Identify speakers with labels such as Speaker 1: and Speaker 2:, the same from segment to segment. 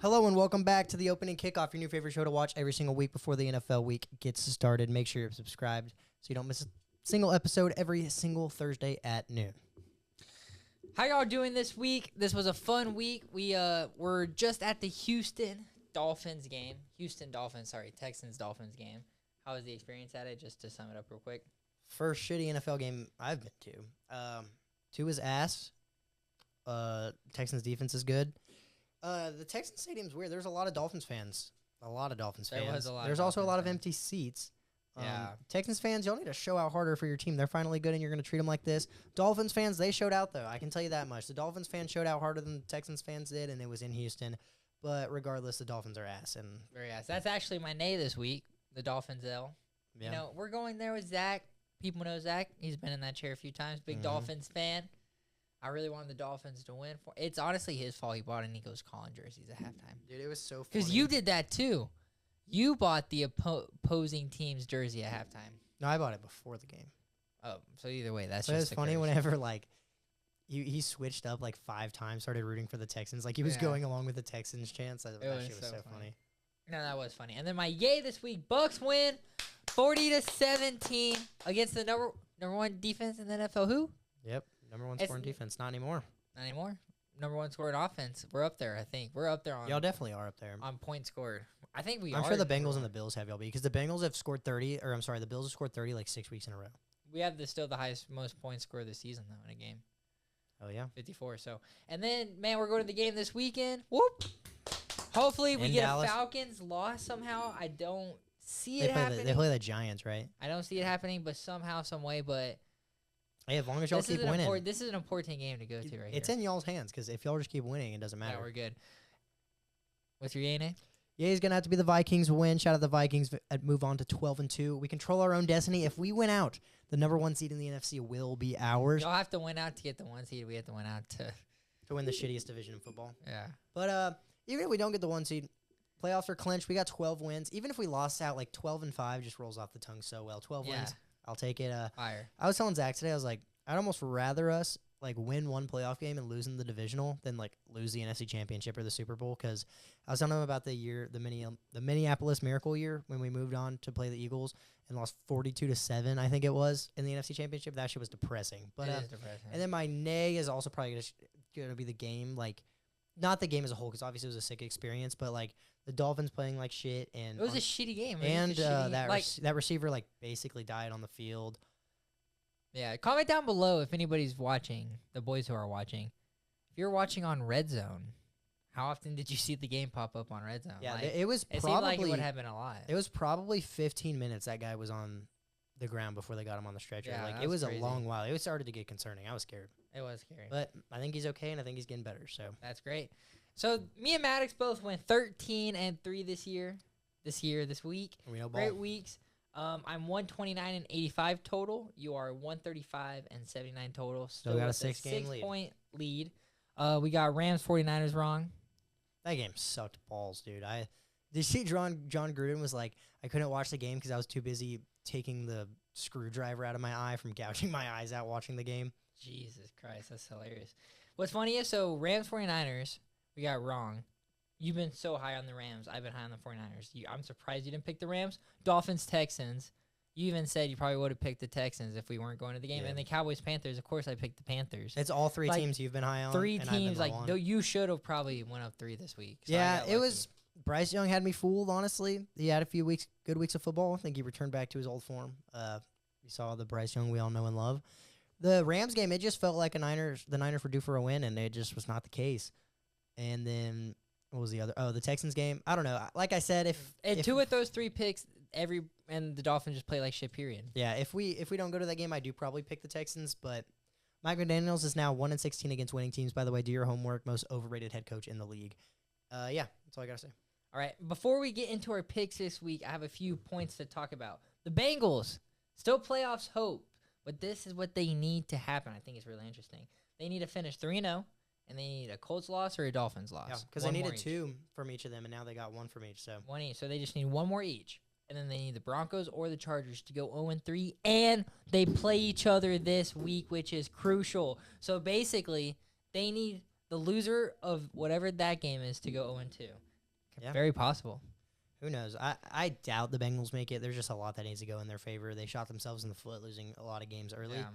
Speaker 1: Hello and welcome back to the opening kickoff, your new favorite show to watch every single week before the NFL week gets started. Make sure you're subscribed so you don't miss a single episode every single Thursday at noon.
Speaker 2: How y'all doing this week? This was a fun week. We were just at the Texans Dolphins game. How was the experience at it? Just to sum it up real quick.
Speaker 1: First shitty NFL game I've been to. Two is ass. Texans defense is good. The Texans stadium's weird. There's a lot of Dolphins fans. There's also a lot of empty seats.
Speaker 2: Yeah.
Speaker 1: Texans fans, y'all need to show out harder for your team. They're finally good, and you're going to treat them like this. Dolphins fans, they showed out, though. I can tell you that much. The Dolphins fans showed out harder than the Texans fans did, and it was in Houston. But regardless, the Dolphins are ass. And
Speaker 2: very ass. That's actually my nay this week, the Dolphins L. Yeah. You know, we're going there with Zach. People know Zach. He's been in that chair a few times. Big Dolphins fan. I really wanted the Dolphins to win. It's honestly his fault he bought a Nico's Collin jerseys at halftime.
Speaker 1: Dude, it was so funny.
Speaker 2: Because you did that, too. You bought the opposing team's jersey at halftime.
Speaker 1: No, I bought it before the game.
Speaker 2: Oh, so either way, that's
Speaker 1: but
Speaker 2: just
Speaker 1: it's funny whenever, like, he switched up, like, 5 times, started rooting for the Texans. Like, he was going along with the Texans chants. That shit was so funny.
Speaker 2: No, that was funny. And then my yay this week, Bucks win 40-17 against the number one defense in the NFL. Who?
Speaker 1: Yep. Number one scoring defense. Not anymore.
Speaker 2: Not anymore. Number one scoring offense. We're up there, I think. We're up there on.
Speaker 1: Y'all definitely are up there.
Speaker 2: On points scored. I think we are.
Speaker 1: I'm sure the Bengals and the Bills have y'all beat because the Bengals have scored 30, or I'm sorry, the Bills have scored 30 like 6 weeks in a row.
Speaker 2: We have still the most points scored this season, though, in a game.
Speaker 1: Oh, yeah.
Speaker 2: 54. So, and then, man, we're going to the game this weekend. Whoop. Hopefully we get Dallas. A Falcons loss somehow. I don't see it happening.
Speaker 1: They play the Giants, right?
Speaker 2: I don't see it happening, but somehow, some way, but.
Speaker 1: Hey, as long as y'all keep winning.
Speaker 2: This is an important game to go to right here.
Speaker 1: It's in y'all's hands because if y'all just keep winning, it doesn't matter.
Speaker 2: Yeah, we're good. What's your yay, Nate?
Speaker 1: Yay's going to have to be the Vikings win. Shout out the Vikings. Move on to 12-2. We control our own destiny. If we win out, the number one seed in the NFC will be ours.
Speaker 2: Y'all have to win out to get the one seed. We have to win out to
Speaker 1: win the shittiest division in football.
Speaker 2: Yeah.
Speaker 1: But even if we don't get the one seed, playoffs are clinched. We got 12 wins. Even if we lost out, like 12-5 just rolls off the tongue so well. 12 wins. I'll take it.
Speaker 2: Fire.
Speaker 1: I was telling Zach today, I was like, I'd almost rather us like win one playoff game and lose in the divisional than like lose the NFC Championship or the Super Bowl. Because I was telling him about the Minneapolis Miracle year when we moved on to play the Eagles and lost 42-7, I think it was, in the NFC Championship. That shit was depressing. But
Speaker 2: it is depressing.
Speaker 1: And then my nay is also probably going to be the game, like not the game as a whole, because obviously it was a sick experience, but like the Dolphins playing like shit and
Speaker 2: it was a shitty game.
Speaker 1: That receiver like basically died on the field.
Speaker 2: Yeah, comment down below if anybody's watching, the boys who are watching. If you're watching on Red Zone, how often did you see the game pop up on Red Zone?
Speaker 1: Yeah, it seemed like
Speaker 2: it would happen a lot.
Speaker 1: It was probably 15 minutes that guy was on the ground before they got him on the stretcher.
Speaker 2: Yeah,
Speaker 1: like it was crazy. A long while. It started to get concerning. I was scared.
Speaker 2: It was scary.
Speaker 1: But I think he's okay, and I think he's getting better. So
Speaker 2: that's great. So me and Maddox both went 13-3 this week.
Speaker 1: We know ball.
Speaker 2: Great weeks. I'm 129-85 total. You are 135-79 total.
Speaker 1: Still got a 6-game lead.
Speaker 2: 6-point lead. We got Rams 49ers wrong.
Speaker 1: That game sucked balls, dude. Did you see John Gruden was like, I couldn't watch the game because I was too busy taking the screwdriver out of my eye from gouging my eyes out watching the game.
Speaker 2: Jesus Christ, that's hilarious. What's funny is, so Rams 49ers, we got wrong. You've been so high on the Rams. I've been high on the 49ers. I'm surprised you didn't pick the Rams. Dolphins, Texans. You even said you probably would have picked the Texans if we weren't going to the game.
Speaker 1: Yeah.
Speaker 2: And the Cowboys, Panthers, of course I picked the Panthers.
Speaker 1: It's all three teams you've been high on.
Speaker 2: 3 teams, you should have probably went up 3 this week. So
Speaker 1: yeah, it was Bryce Young had me fooled, honestly. He had a few good weeks of football. I think he returned back to his old form. You saw the Bryce Young we all know and love. The Rams game, it just felt like the Niners were due for a win, and it just was not the case. And then what was the other? Oh, the Texans game. I don't know. Like I said, if
Speaker 2: 2 of those 3 picks, and the Dolphins just play like shit. Period.
Speaker 1: Yeah, if we don't go to that game, I do probably pick the Texans. But Mike McDaniels is now 1-16 against winning teams. By the way, do your homework. Most overrated head coach in the league. Yeah, that's all I gotta say.
Speaker 2: All right. Before we get into our picks this week, I have a few points to talk about. The Bengals still playoffs hope, but this is what they need to happen. I think it's really interesting. They need to finish 3-0. And they need a Colts loss or a Dolphins loss.
Speaker 1: Yeah, because they needed 2 from each of them, and now they got 1 from each. So
Speaker 2: 1 each. So they just need 1 more each. And then they need the Broncos or the Chargers to go 0-3. And they play each other this week, which is crucial. So basically, they need the loser of whatever that game is to go 0-2.
Speaker 1: Yeah.
Speaker 2: Very possible.
Speaker 1: Who knows? I doubt the Bengals make it. There's just a lot that needs to go in their favor. They shot themselves in the foot losing a lot of games early.
Speaker 2: Yeah.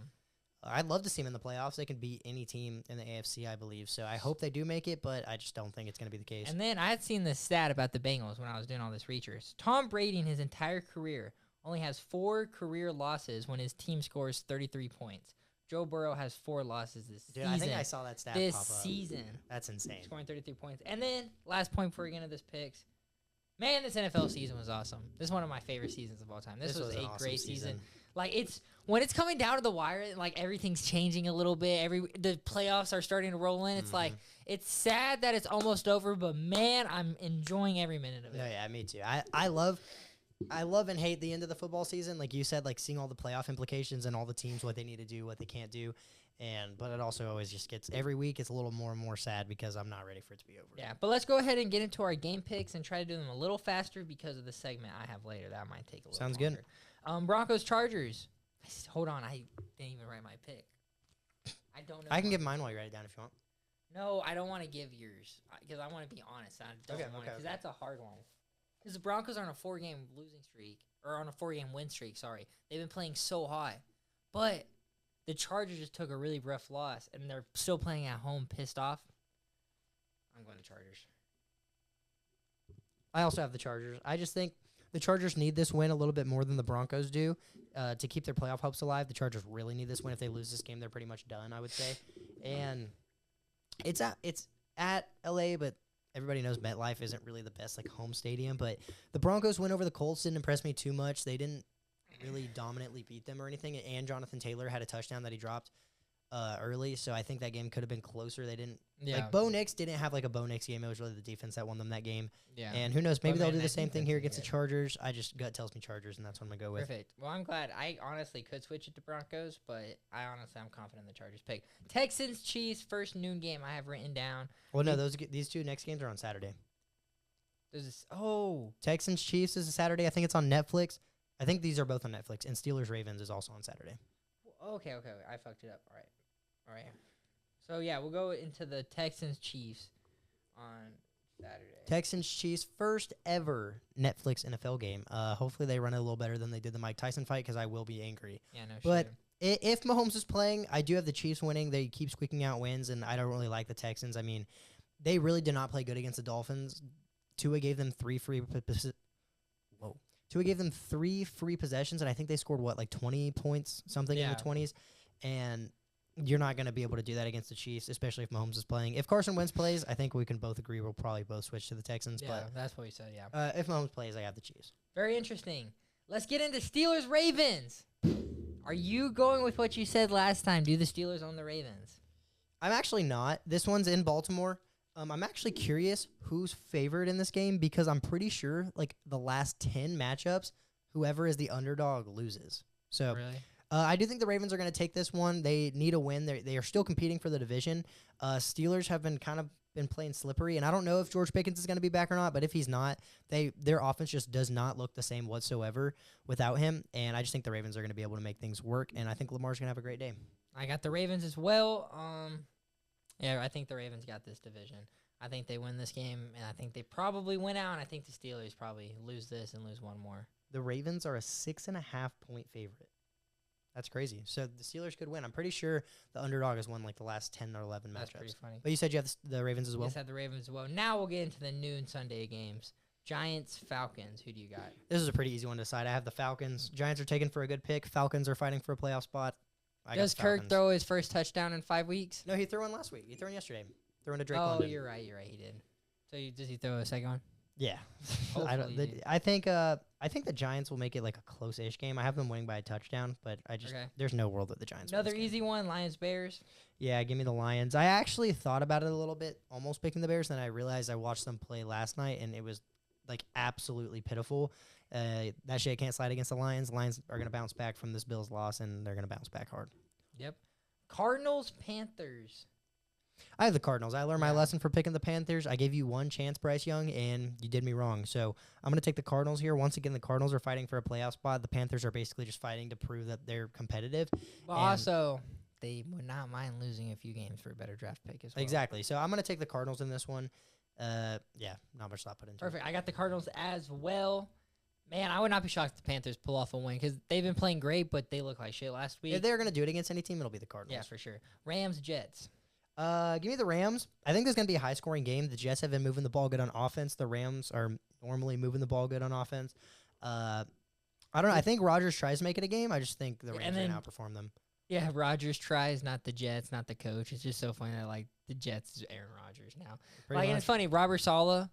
Speaker 1: I'd love to see them in the playoffs. They can beat any team in the AFC, I believe. So I hope they do make it, but I just don't think it's going to be the case.
Speaker 2: And then I had seen this stat about the Bengals when I was doing all this research. Tom Brady in his entire career only has 4 career losses when his team scores 33 points. Joe Burrow has 4 losses this season.
Speaker 1: I think I saw that stat
Speaker 2: this
Speaker 1: pop up.
Speaker 2: season.
Speaker 1: That's insane.
Speaker 2: Scoring 33 points. And then, last point before we get into this picks. Man, this NFL season was awesome. This is one of my favorite seasons of all time. This was
Speaker 1: an
Speaker 2: a
Speaker 1: awesome
Speaker 2: great season. Like, when it's coming down to the wire, like, everything's changing a little bit. The playoffs are starting to roll in. It's like, it's sad that it's almost over, but man, I'm enjoying every minute of it.
Speaker 1: Yeah, me too. I love and hate the end of the football season. Like you said, like seeing all the playoff implications and all the teams, what they need to do, what they can't do. But it also always just gets, every week it's a little more and more sad because I'm not ready for it to be over.
Speaker 2: Yeah, but let's go ahead and get into our game picks and try to do them a little faster because of the segment I have later. That might take a little
Speaker 1: Sounds
Speaker 2: longer. Good. Broncos, Chargers. Hold on, I didn't even write my pick. I don't know.
Speaker 1: I can give mine while you write it down if you want.
Speaker 2: No, I don't want to give yours because I want to be honest. I don't want because that's a hard one. Because the Broncos are on a 4-game losing streak, or on a 4-game win streak, sorry. They've been playing so hot. But the Chargers just took a really rough loss, and they're still playing at home pissed off. I'm going to Chargers.
Speaker 1: I also have the Chargers. I just think the Chargers need this win a little bit more than the Broncos do to keep their playoff hopes alive. The Chargers really need this win. If they lose this game, they're pretty much done, I would say. And it's at LA, but everybody knows MetLife isn't really the best home stadium. But the Broncos win over the Colts didn't impress me too much. They didn't really dominantly beat them or anything. And Jonathan Taylor had a touchdown that he dropped early, so I think that game could have been closer. They didn't.
Speaker 2: Yeah.
Speaker 1: Like, Bo Nix didn't have a Bo Nix game. It was really the defense that won them that game.
Speaker 2: Yeah.
Speaker 1: And who knows? Maybe they'll do the
Speaker 2: that
Speaker 1: same thing
Speaker 2: defense
Speaker 1: here
Speaker 2: is
Speaker 1: against the
Speaker 2: good.
Speaker 1: Chargers. Gut tells me Chargers, and that's what I'm going to go with.
Speaker 2: Perfect. Well, I'm glad. I honestly could switch it to Broncos, but I'm confident in the Chargers pick. Texans, Chiefs, first noon game I have written down.
Speaker 1: Well, no, these two next games are on Saturday. Texans, Chiefs is a Saturday. I think it's on Netflix. I think these are both on Netflix. And Steelers, Ravens is also on Saturday.
Speaker 2: Okay. I fucked it up. All right. So, yeah, we'll go into the Texans, Chiefs on Saturday.
Speaker 1: Texans, Chiefs, first ever Netflix NFL game. Hopefully they run it a little better than they did the Mike Tyson fight because I will be angry.
Speaker 2: Yeah, no
Speaker 1: But
Speaker 2: shit.
Speaker 1: if Mahomes is playing, I do have the Chiefs winning. They keep squeaking out wins, and I don't really like the Texans. I mean, they really did not play good against the Dolphins. Tua gave them three free possessions, and I think they scored, 20 points, something in the 20s. And you're not going to be able to do that against the Chiefs, especially if Mahomes is playing. If Carson Wentz plays, I think we can both agree we'll probably both switch to the Texans.
Speaker 2: Yeah,
Speaker 1: but
Speaker 2: that's what we said, yeah.
Speaker 1: if Mahomes plays, I have the Chiefs.
Speaker 2: Very interesting. Let's get into Steelers-Ravens. Are you going with what you said last time? Do the Steelers own the Ravens?
Speaker 1: I'm actually not. This one's in Baltimore. I'm actually curious who's favored in this game because I'm pretty sure, the last 10 matchups, whoever is the underdog loses. So
Speaker 2: Really?
Speaker 1: I do think the Ravens are going to take this one. They need a win. They are still competing for the division. Steelers have been playing slippery, and I don't know if George Pickens is going to be back or not, but if he's not, their offense just does not look the same whatsoever without him, and I just think the Ravens are going to be able to make things work, and I think Lamar's going to have a great day.
Speaker 2: I got the Ravens as well. I think the Ravens got this division. I think they win this game, and I think they probably win out, and I think the Steelers probably lose this and lose one more.
Speaker 1: The Ravens are a 6.5-point favorite. That's crazy. So the Steelers could win. I'm pretty sure the underdog has won the last 10 or 11
Speaker 2: That's
Speaker 1: matchups.
Speaker 2: pretty funny.
Speaker 1: But you said you have the Ravens as well?
Speaker 2: Yes, I have the Ravens as well. Now we'll get into the noon Sunday games. Giants, Falcons. Who do you got?
Speaker 1: This is a pretty easy one to decide. I have the Falcons. Giants are taking for a good pick. Falcons are fighting for a playoff spot.
Speaker 2: Does Kirk throw his first touchdown in 5 weeks?
Speaker 1: No, he threw one last week. He threw one yesterday. Threw one to Drake
Speaker 2: Oh,
Speaker 1: London.
Speaker 2: you're right. He did. So does he throw a second one?
Speaker 1: Yeah.
Speaker 2: Hopefully he did.
Speaker 1: I think the Giants will make it a close-ish game. I have them winning by a touchdown, but there's no world that the Giants
Speaker 2: Another
Speaker 1: win this game.
Speaker 2: easy one, Lions-Bears.
Speaker 1: Yeah, give me the Lions. I actually thought about it a little bit, almost picking the Bears, then I realized I watched them play last night, and it was absolutely pitiful. That shit can't slide against the Lions. Lions are going to bounce back from this Bills loss, and they're going to bounce back hard.
Speaker 2: Yep. Cardinals, Panthers.
Speaker 1: I have the Cardinals. I learned my lesson for picking the Panthers. I gave you one chance, Bryce Young, and you did me wrong. So I'm going to take the Cardinals here. Once again, the Cardinals are fighting for a playoff spot. The Panthers are basically just fighting to prove that they're competitive.
Speaker 2: But also, they would not mind losing a few games for a better draft pick as well.
Speaker 1: Exactly. So I'm going to take the Cardinals in this one. Yeah, not much thought put into
Speaker 2: Perfect. I got the Cardinals as well. Man, I would not be shocked if the Panthers pull off a win because they've been playing great, but they look like shit last
Speaker 1: it.
Speaker 2: week.
Speaker 1: If they're gonna do it against any team, it'll be the Cardinals.
Speaker 2: Yeah, for sure. Rams, Jets.
Speaker 1: Give me the Rams. I think this is going to be a high-scoring game. The Jets have been moving the ball good on offense. The Rams are normally moving the ball good on offense. I don't know. I think Rodgers tries to make it a game. I just think the Rams are going to outperform them.
Speaker 2: Yeah, Rodgers tries, not the Jets, not the coach. It's just so funny that, like, the Jets is Aaron Rodgers now. And it's funny, Robert Saleh,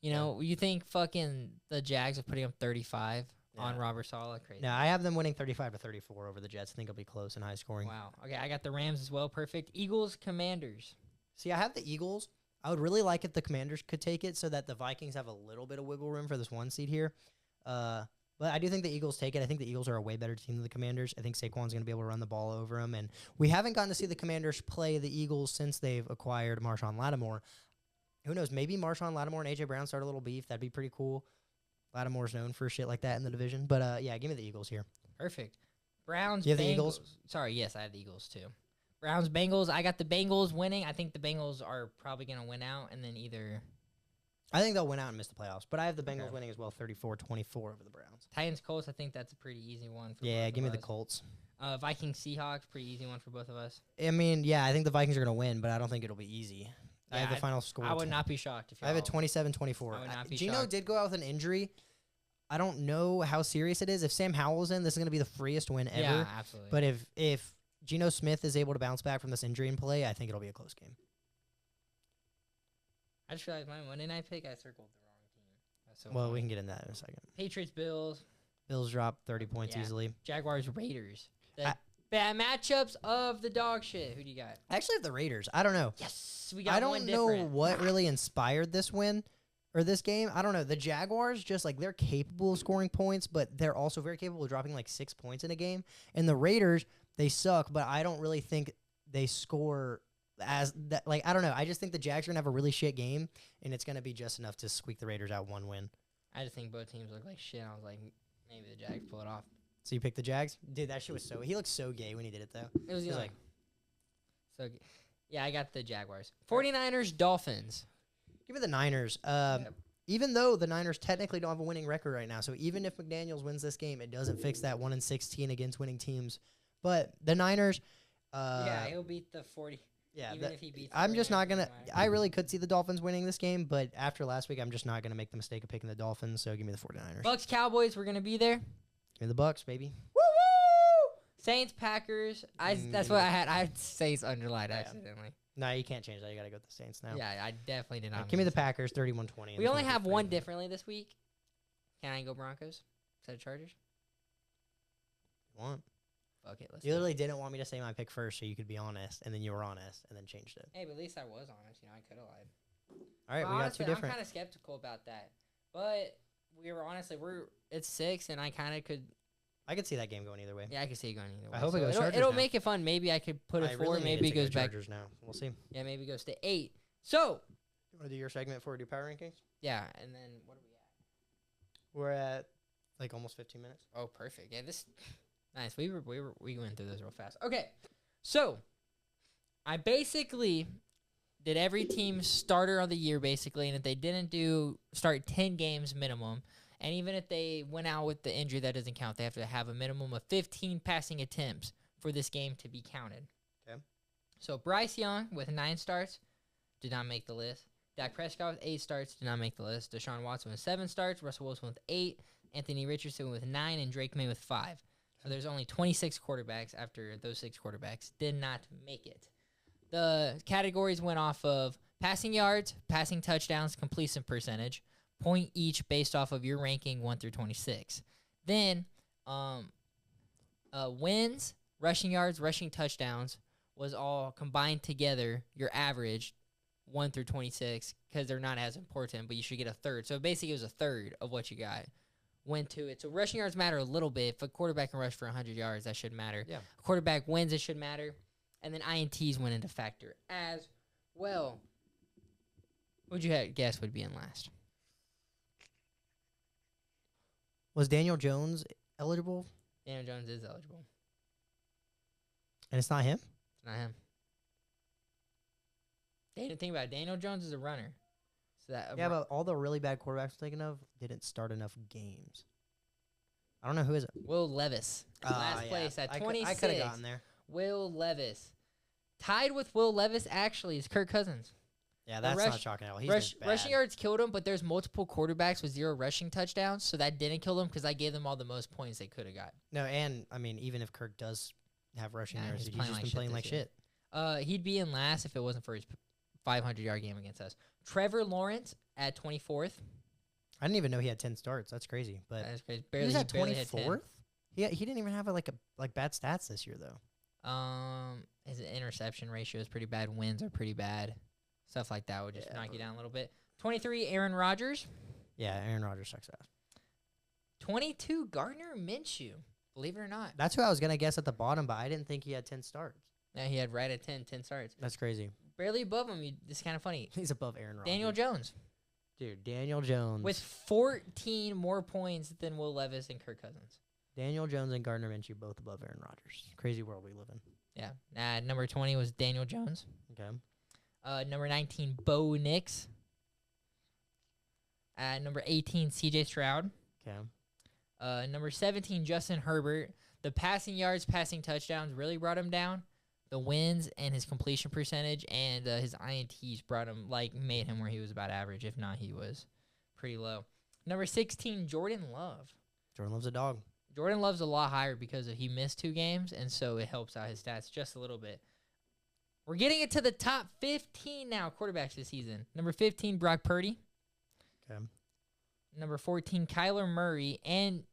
Speaker 2: you think fucking the Jags are putting up 35 on Robert Saleh? Crazy.
Speaker 1: No, I have them winning 35-34 over the Jets. I think it'll be close and high scoring.
Speaker 2: Wow. Okay, I got the Rams as well. Perfect. Eagles, Commanders.
Speaker 1: See, I have the Eagles. I would really like if the Commanders could take it so that the Vikings have a little bit of wiggle room for this one seed here. But I do think the Eagles take it. I think the Eagles are a way better team than the Commanders. I think Saquon's going to be able to run the ball over them. And we haven't gotten to see the Commanders play the Eagles since they've acquired Marshawn Lattimore. Who knows? Maybe Marshawn Lattimore and A.J. Brown start a little beef. That'd be pretty cool. Lattimore's known for shit like that in the division. But, yeah, give me the Eagles here.
Speaker 2: Perfect. Browns,
Speaker 1: You have
Speaker 2: Bengals.
Speaker 1: the Eagles?
Speaker 2: Sorry, yes, I have the Eagles too. Browns, Bengals. I got the Bengals winning. I think the Bengals are probably going to win out and then either...
Speaker 1: I think they'll win out and miss the playoffs. But I have the Bengals winning as well, 34-24 over the Browns.
Speaker 2: Titans, Colts. I think that's a pretty easy one.
Speaker 1: Yeah,
Speaker 2: both
Speaker 1: give
Speaker 2: of
Speaker 1: me the
Speaker 2: us.
Speaker 1: Colts.
Speaker 2: Vikings, Seahawks. Pretty easy one for both of us.
Speaker 1: I mean, yeah, I think the Vikings are going to win, but I don't think it'll be easy. I have the final score.
Speaker 2: I would not be shocked if
Speaker 1: I have it
Speaker 2: y'all-
Speaker 1: 27-24.
Speaker 2: I would not be
Speaker 1: Geno
Speaker 2: shocked.
Speaker 1: did go out with an injury. I don't know how serious it is. If Sam Howell's in, this is going to be the freest win ever.
Speaker 2: Yeah, absolutely.
Speaker 1: But if Geno Smith is able to bounce back from this injury and play, I think it'll be a close game.
Speaker 2: I just realized my Monday night pick, I circled the wrong team. That's so
Speaker 1: Well,
Speaker 2: funny.
Speaker 1: we can get into that in a second.
Speaker 2: Patriots, Bills,
Speaker 1: Bills drop 30 points
Speaker 2: Yeah.
Speaker 1: easily.
Speaker 2: Jaguars, Raiders. The
Speaker 1: I-
Speaker 2: bad matchups of the dog shit. Who do you got?
Speaker 1: I actually have the Raiders. I don't know.
Speaker 2: Yes, we got
Speaker 1: I
Speaker 2: one
Speaker 1: don't know
Speaker 2: different.
Speaker 1: what really inspired this win or this game. I don't know. The Jaguars, just like they're capable of scoring points, but they're also very capable of dropping like 6 points in a game. And the Raiders, they suck, but I don't really think they score as that. Like, I don't know. I just think the Jags are going to have a really shit game, and it's going to be just enough to squeak the Raiders out one win.
Speaker 2: I just think both teams look like shit. I was like, maybe the Jags pull it off.
Speaker 1: So you picked the Jags? Dude, that shit was so... He looked so gay when he did it, though.
Speaker 2: It was
Speaker 1: He's
Speaker 2: like, so, yeah, I got the Jaguars. 49ers, Dolphins.
Speaker 1: Give me the Niners.
Speaker 2: Yep.
Speaker 1: Even though the Niners technically don't have a winning record right now, so even if McDaniels wins this game, it doesn't fix that 1-16 against winning teams. But the Niners...
Speaker 2: yeah, he'll beat the 40.
Speaker 1: Yeah,
Speaker 2: Even if he beats the
Speaker 1: I'm just not
Speaker 2: 49ers,
Speaker 1: gonna.
Speaker 2: never mind.
Speaker 1: I really could see the Dolphins winning this game, but after last week, I'm just not gonna make the mistake of picking the Dolphins. So give me the 49ers.
Speaker 2: Bucks, Cowboys, we're going to be there.
Speaker 1: Give me the Bucks, baby.
Speaker 2: Saints, Packers. That's
Speaker 1: give
Speaker 2: what
Speaker 1: me-
Speaker 2: I had. I had Saints underlined
Speaker 1: Yeah.
Speaker 2: accidentally.
Speaker 1: No, you can't change that. You gotta go with the Saints now.
Speaker 2: Yeah, I definitely did not.
Speaker 1: Give me the
Speaker 2: miss it.
Speaker 1: Packers, 31-20.
Speaker 2: We only have one differently this week. Can I go Broncos instead of Chargers?
Speaker 1: Want.
Speaker 2: Fuck it. Let's
Speaker 1: You
Speaker 2: do it.
Speaker 1: literally didn't want me to say my pick first, so you could be honest, and then you were honest, and then changed it.
Speaker 2: Hey, but at least I was honest. I could have lied.
Speaker 1: All right,
Speaker 2: Well,
Speaker 1: we got
Speaker 2: honestly,
Speaker 1: two different.
Speaker 2: I'm kind of skeptical about that, but it's 6, and I kind of could.
Speaker 1: I could see that game going either way.
Speaker 2: Yeah, I could see it going either way.
Speaker 1: I hope it goes
Speaker 2: it'll,
Speaker 1: Chargers
Speaker 2: it'll
Speaker 1: now.
Speaker 2: make it fun. Maybe I could put
Speaker 1: I
Speaker 2: it
Speaker 1: really
Speaker 2: 4.
Speaker 1: need
Speaker 2: Maybe
Speaker 1: to
Speaker 2: it
Speaker 1: take
Speaker 2: goes
Speaker 1: the
Speaker 2: back.
Speaker 1: Chargers now. We'll see.
Speaker 2: Yeah, maybe it goes to 8. So
Speaker 1: You want to do your segment before we do power rankings?
Speaker 2: yeah, and then what are we at?
Speaker 1: We're at like almost 15 minutes.
Speaker 2: Oh, perfect. Yeah, this nice. We went through this real fast. Okay, so I basically did every team starter of the year basically, and if they didn't start 10 games minimum, and even if they went out with the injury, that doesn't count. They have to have a minimum of 15 passing attempts for this game to be counted.
Speaker 1: Okay.
Speaker 2: So Bryce Young with 9 starts did not make the list. Dak Prescott with 8 starts did not make the list. Deshaun Watson with 7 starts. Russell Wilson with 8. Anthony Richardson with 9. And Drake May with 5. So there's only 26 quarterbacks after those 6 quarterbacks did not make it. The categories went off of passing yards, passing touchdowns, completion percentage, point each based off of your ranking 1 through 26. Then wins, rushing yards, rushing touchdowns was all combined together, your average 1 through 26, because they're not as important, but you should get a third. So basically it was a third of what you got went to it. So rushing yards matter a little bit. If a quarterback can rush for 100 yards, that should matter.
Speaker 1: Yeah.
Speaker 2: A quarterback wins, it should matter. And then INTs went into factor as well. What'd you guess would be in last?
Speaker 1: Was Daniel Jones eligible?
Speaker 2: Daniel Jones is eligible.
Speaker 1: And it's not him?
Speaker 2: It's not him. Think about it. Daniel Jones is a runner. So that
Speaker 1: Yeah, but all the really bad quarterbacks we're thinking of didn't start enough games. I don't know who is it.
Speaker 2: Will Levis, last place at 26.
Speaker 1: I could have gotten there.
Speaker 2: Will Levis, tied with Will Levis actually is Kirk Cousins.
Speaker 1: Yeah, that's not shocking at all. He's bad.
Speaker 2: Rushing yards killed him, but there's multiple quarterbacks with 0 rushing touchdowns, so that didn't kill them because I gave them all the most points they could have got.
Speaker 1: No, and I mean, even if Kirk does have rushing yards, he's just been
Speaker 2: like
Speaker 1: playing like shit.
Speaker 2: He'd be in last if it wasn't for his 500-yard game against us. Trevor Lawrence at 24th.
Speaker 1: I didn't even know he had 10 starts. That's crazy. But
Speaker 2: That is crazy.
Speaker 1: he was at
Speaker 2: barely had 10.
Speaker 1: 24th. He didn't even have like bad stats this year though.
Speaker 2: His interception ratio is pretty bad. Wins are pretty bad. Stuff like that would just knock you down a little bit. 23, Aaron Rodgers.
Speaker 1: Yeah, Aaron Rodgers sucks ass.
Speaker 2: 22, Gardner Minshew. Believe it or not.
Speaker 1: That's who I was gonna guess at the bottom, but I didn't think he had 10 starts.
Speaker 2: Yeah, he had right at 10 starts.
Speaker 1: That's crazy.
Speaker 2: Barely above him. It's kind of funny.
Speaker 1: He's above Aaron Rodgers.
Speaker 2: Daniel Jones.
Speaker 1: Dude, Daniel Jones.
Speaker 2: With 14 more points than Will Levis and Kirk Cousins.
Speaker 1: Daniel Jones and Gardner Minshew both above Aaron Rodgers. Crazy world we live in.
Speaker 2: Yeah. Number 20 was Daniel Jones.
Speaker 1: Okay.
Speaker 2: Number 19, Bo Nix. Number 18, C.J. Stroud.
Speaker 1: Okay.
Speaker 2: Number 17, Justin Herbert. The passing yards, passing touchdowns really brought him down. The wins and his completion percentage and his INTs made him where he was about average. If not, he was pretty low. Number 16, Jordan Love.
Speaker 1: Jordan Love's a dog.
Speaker 2: Jordan Love's a lot higher because he missed 2 games, and so it helps out his stats just a little bit. We're getting it to the top 15 now, quarterbacks this season. Number 15, Brock Purdy.
Speaker 1: Okay.
Speaker 2: Number 14, Kyler Murray, and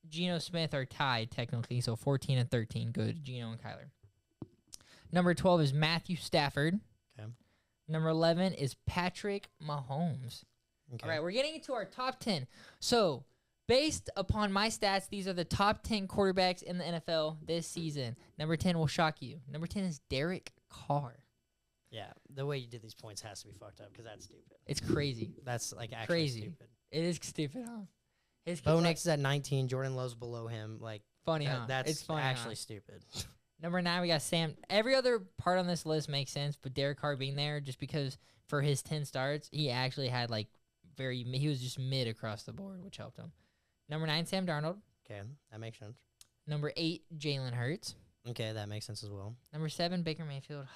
Speaker 2: Geno Smith are tied technically, so 14 and 13 go to Geno and Kyler. Number 12 is Matthew Stafford.
Speaker 1: Okay.
Speaker 2: Number 11 is Patrick Mahomes.
Speaker 1: Okay.
Speaker 2: All right, we're getting into our top 10. So, based upon my stats, these are the top 10 quarterbacks in the NFL this season. Number 10 will shock you. Number 10 is Derek Carr.
Speaker 1: Yeah, the way you did these points has to be fucked up because that's stupid.
Speaker 2: It's crazy.
Speaker 1: That's like actually
Speaker 2: Crazy.
Speaker 1: stupid.
Speaker 2: It is stupid, huh?
Speaker 1: Bo Nix is at 19. Jordan Love's below him.
Speaker 2: Funny, huh?
Speaker 1: That's
Speaker 2: it's funny,
Speaker 1: actually
Speaker 2: huh?
Speaker 1: stupid.
Speaker 2: Number 9, we got Sam. Every other part on this list makes sense, but Derek Carr being there just because for his 10 starts, he actually had he was just mid across the board, which helped him. Number 9, Sam Darnold.
Speaker 1: Okay, that makes sense.
Speaker 2: Number 8, Jalen Hurts.
Speaker 1: Okay, that makes sense as well.
Speaker 2: Number 7, Baker Mayfield.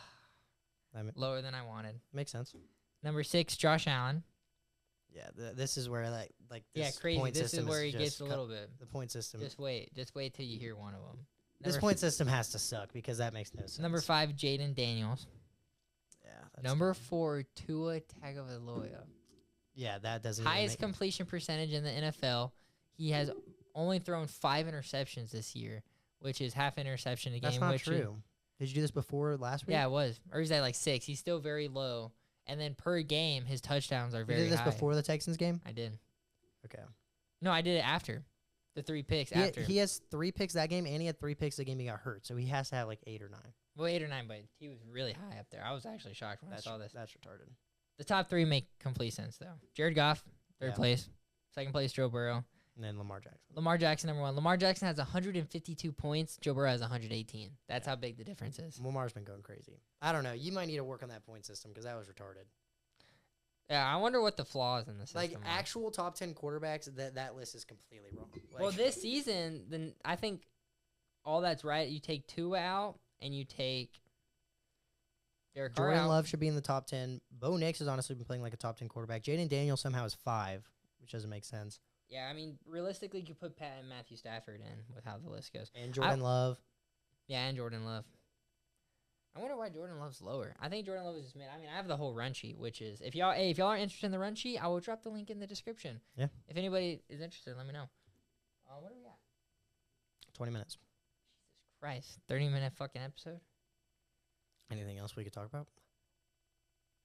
Speaker 2: Lower than I wanted.
Speaker 1: Makes sense.
Speaker 2: Number 6, Josh Allen.
Speaker 1: Yeah, this is where this
Speaker 2: crazy.
Speaker 1: point
Speaker 2: This
Speaker 1: system
Speaker 2: is where he
Speaker 1: just
Speaker 2: gets a little bit.
Speaker 1: The point system.
Speaker 2: Just wait till you hear one of them.
Speaker 1: This point system has to suck because that makes no sense.
Speaker 2: Number 5, Jaden Daniels.
Speaker 1: Yeah. That's
Speaker 2: Number 4, Tua Tagovailoa.
Speaker 1: Yeah, that doesn't.
Speaker 2: Highest completion percentage in the NFL. He has only thrown 5 interceptions this year, which is half interception a game.
Speaker 1: That's not true. Did you do this before last week?
Speaker 2: Yeah, it was. Or he's at 6. He's still very low. And then per game, his touchdowns are very high.
Speaker 1: You did this before the Texans game?
Speaker 2: I did.
Speaker 1: Okay.
Speaker 2: No, I did it after. The 3 picks after.
Speaker 1: He has 3 picks that game, and he had 3 picks the game he got hurt. So he has to have 8 or 9.
Speaker 2: Well, 8 or 9, but he was really high up there. I was actually shocked when I saw this.
Speaker 1: That's retarded.
Speaker 2: The top 3 make complete sense, though. Jared Goff, 3rd place. 2nd place, Joe Burrow.
Speaker 1: And then Lamar Jackson.
Speaker 2: Lamar Jackson, number 1. Lamar Jackson has 152 points. Joe Burrow has 118. That's how big the difference is.
Speaker 1: Lamar's been going crazy. I don't know. You might need to work on that point system because that was retarded.
Speaker 2: Yeah, I wonder what the flaws in the system are.
Speaker 1: Actual top 10 quarterbacks, that list is completely wrong.
Speaker 2: Well, this season, then I think all that's right. You take Tua out, and you take Derek Carr
Speaker 1: Jordan
Speaker 2: out.
Speaker 1: Love should be in the top 10. Bo Nix has honestly been playing like a top 10 quarterback. Jaden Daniels somehow is 5, which doesn't make sense.
Speaker 2: Yeah, I mean, realistically, you could put Pat and Matthew Stafford in with how the list goes.
Speaker 1: And Jordan Love.
Speaker 2: Yeah, and Jordan Love. I wonder why Jordan Love's lower. I think Jordan Love is just mid. I mean, I have the whole run sheet, which is if y'all are interested in the run sheet, I will drop the link in the description.
Speaker 1: Yeah.
Speaker 2: If anybody is interested, let me know. What are we at?
Speaker 1: 20 minutes.
Speaker 2: Jesus Christ, 30-minute fucking episode.
Speaker 1: Anything else we could talk about?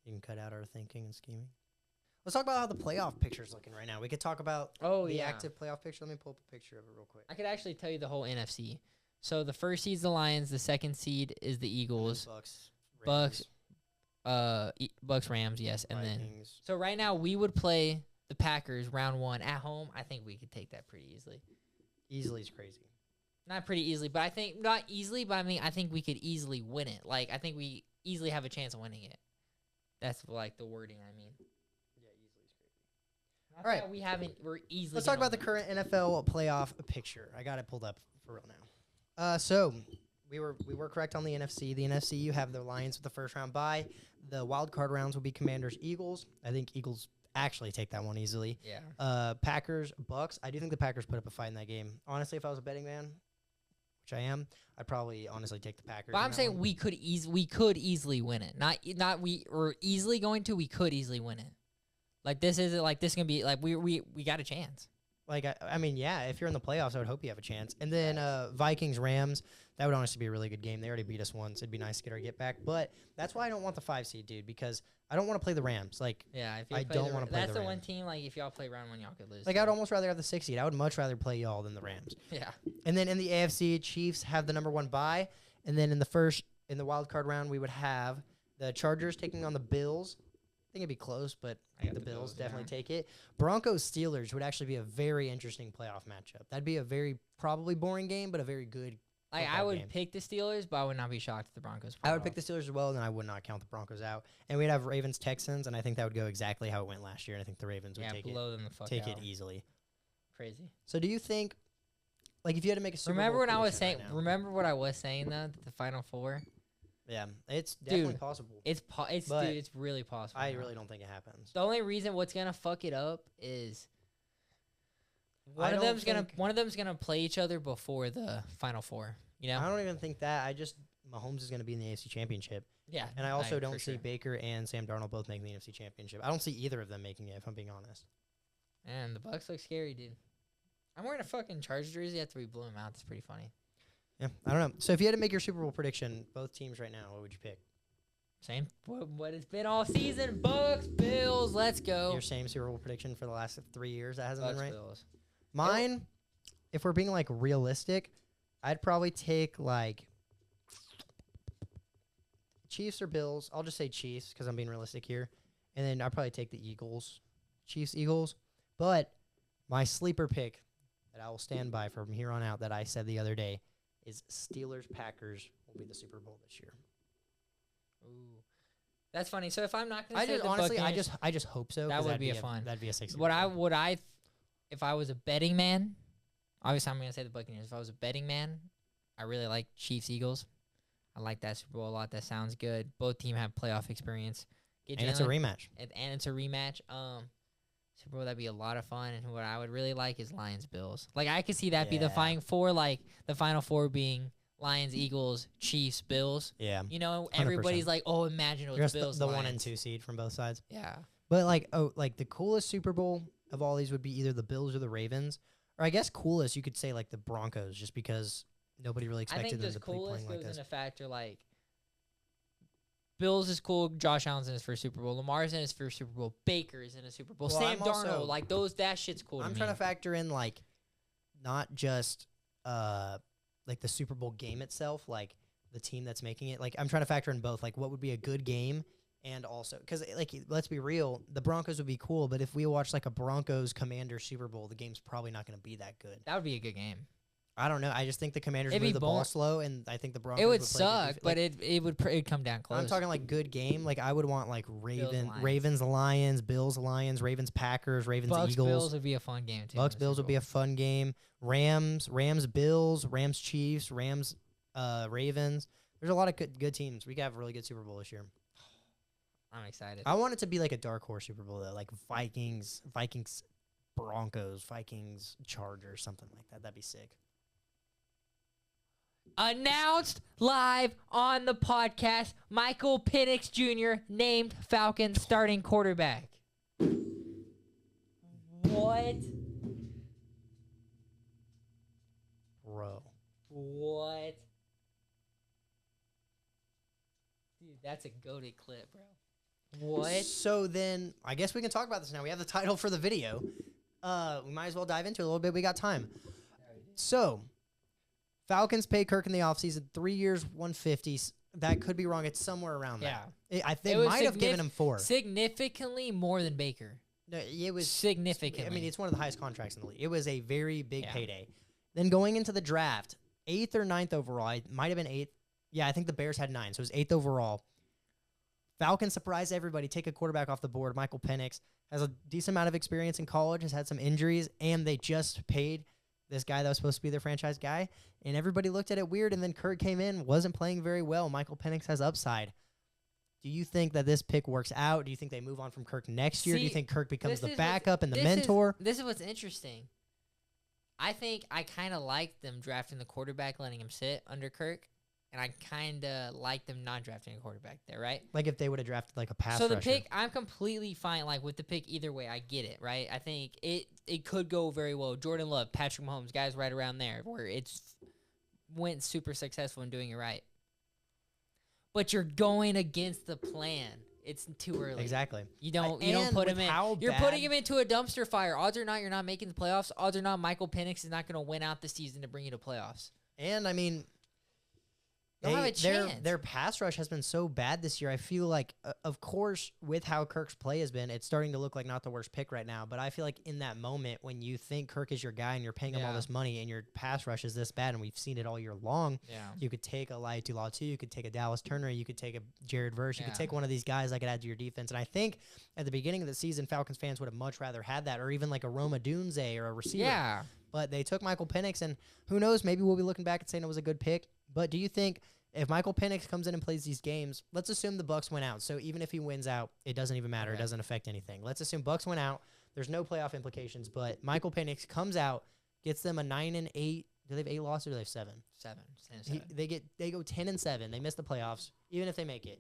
Speaker 1: You can cut out our thinking and scheming. Let's talk about how the playoff picture is looking right now. We could talk about the active playoff picture. Let me pull up a picture of it real quick.
Speaker 2: I could actually tell you the whole NFC. So the first seed's the Lions. The second seed is the Eagles.
Speaker 1: Bucks,
Speaker 2: Bucks, Rams, yes. And then
Speaker 1: Vikings.
Speaker 2: so right now we would play the Packers round 1 at home. I think we could take that pretty easily.
Speaker 1: Easily is crazy.
Speaker 2: Not pretty easily, but I think not easily, but I think we could easily win it. I think we easily have a chance of winning it. That's the wording I mean.
Speaker 1: Yeah.
Speaker 2: I
Speaker 1: All right.
Speaker 2: forgot we're easily.
Speaker 1: Let's talk
Speaker 2: gonna
Speaker 1: about the
Speaker 2: win.
Speaker 1: current NFL playoff picture. I got it pulled up for real now. So we were correct on the NFC. The NFC, you have the Lions with the first round bye. The wild card rounds will be Commanders, Eagles. I think Eagles actually take that one easily.
Speaker 2: Yeah.
Speaker 1: Packers, Bucks. I do think the Packers put up a fight in that game. Honestly, if I was a betting man, which I am, I'd probably honestly take the Packers.
Speaker 2: But
Speaker 1: in
Speaker 2: I'm
Speaker 1: that
Speaker 2: saying
Speaker 1: one.
Speaker 2: we could easily win it. Not we were easily going to. We could easily win it. Like this isn't like this is gonna be like we got a chance.
Speaker 1: Like, I mean, yeah, if you're in the playoffs, I would hope you have a chance. And then Vikings, Rams, that would honestly be a really good game. They already beat us once. It'd be nice to get our get back. But that's why I don't want the 5 seed, dude, because I don't want to play the Rams. Like,
Speaker 2: Yeah, if you
Speaker 1: I
Speaker 2: play
Speaker 1: don't wanna play
Speaker 2: That's
Speaker 1: the
Speaker 2: the one
Speaker 1: Rams.
Speaker 2: team. Like if y'all play round one, y'all could lose.
Speaker 1: I would almost rather have the 6 seed. I would much rather play y'all than the Rams.
Speaker 2: Yeah.
Speaker 1: And then in the AFC, Chiefs have the number 1 bye. And then in the wild card round, we would have the Chargers taking on the Bills. I think it'd be close, but
Speaker 2: I got
Speaker 1: the
Speaker 2: the
Speaker 1: Bills
Speaker 2: Bills,
Speaker 1: definitely
Speaker 2: yeah.
Speaker 1: take it. Broncos Steelers would actually be a very interesting playoff matchup. That'd be a very probably boring game, but a very good.
Speaker 2: Like I
Speaker 1: football
Speaker 2: would
Speaker 1: game.
Speaker 2: pick the Steelers, but I would not be shocked if the Broncos.
Speaker 1: I would pick the Steelers as well, and then I would not count the Broncos out. And we'd have Ravens Texans, and I think that would go exactly how it went last year. And I think the Ravens would
Speaker 2: blow them the fuck
Speaker 1: take
Speaker 2: out.
Speaker 1: it easily.
Speaker 2: Crazy.
Speaker 1: So do you think, like, if you had to make a Super
Speaker 2: Remember
Speaker 1: Bowl
Speaker 2: when I was
Speaker 1: prediction
Speaker 2: saying?
Speaker 1: right now-
Speaker 2: Remember what I was saying though? That the Final Four.
Speaker 1: yeah, it's definitely
Speaker 2: Dude,
Speaker 1: possible.
Speaker 2: It's
Speaker 1: But
Speaker 2: dude. It's really possible.
Speaker 1: I
Speaker 2: now.
Speaker 1: really don't think it happens.
Speaker 2: The only reason what's gonna fuck it up is
Speaker 1: I
Speaker 2: one of
Speaker 1: don't
Speaker 2: them's gonna play each other before the Final Four. You know?
Speaker 1: I don't even think that. Mahomes is going to be in the AFC Championship.
Speaker 2: Yeah.
Speaker 1: And I also
Speaker 2: for
Speaker 1: don't see
Speaker 2: sure.
Speaker 1: Baker and Sam Darnold both making the NFC Championship. I don't see either of them making it, if I'm being honest.
Speaker 2: And the Bucks look scary, dude. I'm wearing a fucking Chargers jersey after we blew him out. That's pretty funny.
Speaker 1: Yeah, I don't know. So if you had to make your Super Bowl prediction, both teams right now, what would you pick?
Speaker 2: Same what it's been all season. Bucks, Bills, let's go.
Speaker 1: Your same Super Bowl prediction for the last 3 years that hasn't
Speaker 2: Bucks,
Speaker 1: been right?
Speaker 2: Bills.
Speaker 1: Mine, if we're being, like, realistic, I'd probably take, like, Chiefs or Bills. I'll just say Chiefs because I'm being realistic here. And then I'd probably take the Eagles. Chiefs, Eagles. But my sleeper pick that I will stand by from here on out that I said the other day is Steelers, Packers will be the Super Bowl this year.
Speaker 2: Ooh. That's funny. So if I'm not gonna
Speaker 1: I
Speaker 2: say
Speaker 1: just
Speaker 2: the
Speaker 1: honestly,
Speaker 2: Buccaneers,
Speaker 1: I just hope so.
Speaker 2: That
Speaker 1: 'cause
Speaker 2: would
Speaker 1: that'd
Speaker 2: be a fun.
Speaker 1: That'd be a 6.
Speaker 2: if I was a betting man, obviously I'm gonna say the Buccaneers. If I was a betting man, I really like Chiefs, Eagles. I like that Super Bowl a lot. That sounds good. Both teams have playoff experience.
Speaker 1: And it's a rematch.
Speaker 2: And it's a rematch. Super Bowl, that'd be a lot of fun. And what I would really like is Lions, Bills. Like I could see that be the
Speaker 1: Yeah.
Speaker 2: Final Four. Like the Final Four being Lions, Eagles, Chiefs, Bills.
Speaker 1: Yeah.
Speaker 2: You know,
Speaker 1: 100%.
Speaker 2: everybody's like, oh, imagine it was
Speaker 1: Just
Speaker 2: Bills.
Speaker 1: the 1 and
Speaker 2: Lions.
Speaker 1: 2 seed from both sides.
Speaker 2: Yeah.
Speaker 1: But like the coolest Super Bowl of all these would be either the Bills or the Ravens, or I guess coolest you could say like the Broncos, just because nobody really
Speaker 2: I
Speaker 1: expected
Speaker 2: think
Speaker 1: them
Speaker 2: this
Speaker 1: to be
Speaker 2: coolest
Speaker 1: playing like
Speaker 2: goes
Speaker 1: this.
Speaker 2: into factor like Bills is cool. Josh Allen's in his first Super Bowl. Lamar's in his first Super Bowl. Baker's in a Super Bowl.
Speaker 1: Well,
Speaker 2: Sam
Speaker 1: I'm also-
Speaker 2: Darnold, like those, that shit's cool.
Speaker 1: I'm
Speaker 2: to
Speaker 1: trying
Speaker 2: me.
Speaker 1: to factor in like not just like the Super Bowl game itself, like the team that's making it. Like I'm trying to factor in both, like what would be a good game. And also, because like let's be real, the Broncos would be cool, but if we watch like a Broncos Commanders Super Bowl, the game's probably not going to be that good.
Speaker 2: That would be a good game.
Speaker 1: I don't know. I just think the Commanders
Speaker 2: It'd
Speaker 1: move
Speaker 2: be
Speaker 1: the ball
Speaker 2: boring.
Speaker 1: slow, and I think the Broncos
Speaker 2: It would
Speaker 1: play
Speaker 2: suck,
Speaker 1: good
Speaker 2: but it'd come down close.
Speaker 1: I'm talking like good game. Like I would want like
Speaker 2: Lions.
Speaker 1: Ravens Lions, Bills Lions, Ravens Packers, Ravens
Speaker 2: Bucks
Speaker 1: Eagles.
Speaker 2: Bills would be a fun game too.
Speaker 1: Bucks Bills would be a fun game. Rams Bills, Rams Chiefs, Rams Ravens. There's a lot of good teams. We could have a really good Super Bowl this year.
Speaker 2: I'm excited.
Speaker 1: I want it to be like a dark horse Super Bowl though, like Vikings Broncos, Vikings Chargers, something like that. That'd be sick.
Speaker 2: Announced live on the podcast, Michael Penix Jr. named Falcons starting quarterback. What?
Speaker 1: Bro.
Speaker 2: What? Dude, that's a goated clip, bro. What?
Speaker 1: So then, I guess we can talk about this now. We have the title for the video. We might as well dive into it a little bit. We got time. So, Falcons pay Kirk in the offseason 3 years, 150. That could be wrong. It's somewhere around that. I think
Speaker 2: It was
Speaker 1: might have given him 4.
Speaker 2: Significantly more than Baker.
Speaker 1: No, it was
Speaker 2: Significantly.
Speaker 1: I mean, it's one of the highest contracts in the league. It was a very big
Speaker 2: Yeah.
Speaker 1: payday. Then going into the draft, 8th or 9th overall, it might have been 8th. Yeah, I think the Bears had 9, so it was 8th overall. Falcons surprise everybody. Take a quarterback off the board. Michael Penix has a decent amount of experience in college, has had some injuries, and they just paid this guy that was supposed to be their franchise guy, and everybody looked at it weird, and then Kirk came in, wasn't playing very well. Michael Penix has upside. Do you think that this pick works out? Do you think they move on from Kirk next year? Do you think Kirk becomes the backup and the mentor?
Speaker 2: This is what's interesting. I think I kind of like them drafting the quarterback, letting him sit under Kirk, and I kind of like them not drafting a quarterback there, right?
Speaker 1: Like if they would have drafted like a pass
Speaker 2: rusher. So the
Speaker 1: rusher.
Speaker 2: pick, I'm completely fine like with the pick either way. I get it, right? I think it could go very well. Jordan Love, Patrick Mahomes, guys right around there where it's went super successful in doing it right. But you're going against the plan. It's too early.
Speaker 1: Exactly.
Speaker 2: You don't put him in. You're putting him into a dumpster fire. Odds are not you're not making the playoffs. Odds are not Michael Penix is not going to win out the season to bring you to playoffs.
Speaker 1: And I mean,
Speaker 2: they'll have a chance.
Speaker 1: Their pass rush has been so bad this year. I feel like, of course, with how Kirk's play has been, it's starting to look like not the worst pick right now. But I feel like in that moment when you think Kirk is your guy and you're paying him all this money and your pass rush is this bad, and we've seen it all year long, you could take a Laiatu, you could take a Dallas Turner, you could take a Jared Verse, you could take one of these guys that could add to your defense. And I think at the beginning of the season, Falcons fans would have much rather had that, or even like a Roma Dunze or a receiver.
Speaker 2: Yeah.
Speaker 1: But they took Michael Penix, and who knows, maybe we'll be looking back and saying it was a good pick. But do you think if Michael Penix comes in and plays these games, let's assume the Bucs went out. So even if he wins out, it doesn't even matter. It doesn't affect anything. Let's assume Bucs went out. There's no playoff implications, but Michael Penix comes out, gets them a 9-8. Do they have 8 losses or do they have 7?
Speaker 2: 7. 7.
Speaker 1: They go 10-7. They miss the playoffs, even if they make it.